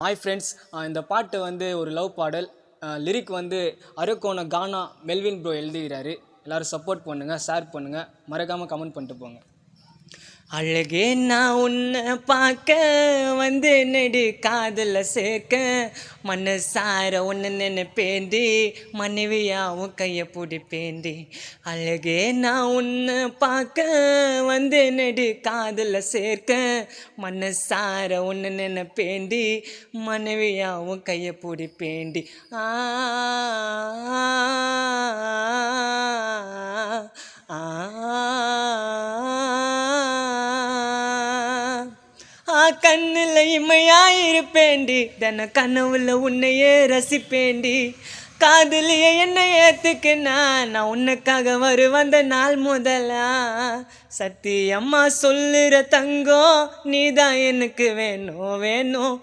Hi friends, இந்த பாட்டு வந்து ஒரு லவ் பாடல். லிரிக் வந்து அரக்கோண கானா மெல்வின் ப்ரோ எழுதுகிறாரு. எல்லோரும் சப்போர்ட் பண்ணுங்கள், ஷேர் பண்ணுங்கள், மறக்காமல் கமெண்ட் பண்ணிட்டு போங்க. அழகே நான் உன்னை பார்க்க வந்து நெடு காதல சேர்க்க மனசார ஒன்று நினைப்பேண்டி மனைவியாவும் கையை பிடிப்பேண்டி. அழகே நான் உன்னை பார்க்க வந்து நெடு காதல சேர்க்க மனசார ஒன்று நினைப்பேண்டி மனைவியாவும் கையை பிடிப்பேண்டி. கண்ணில் இமையாயிருப்பேண்டி தின கனவுல உன்னையே ரசிப்பேண்டி. காதலிய என்னை ஏத்துக்குனா நான் உனக்காக வந்த நாள் முதலா. சத்தியம்மா சொல்லுற தங்கம் நீதான் எனக்கு வேணும் வேணும்.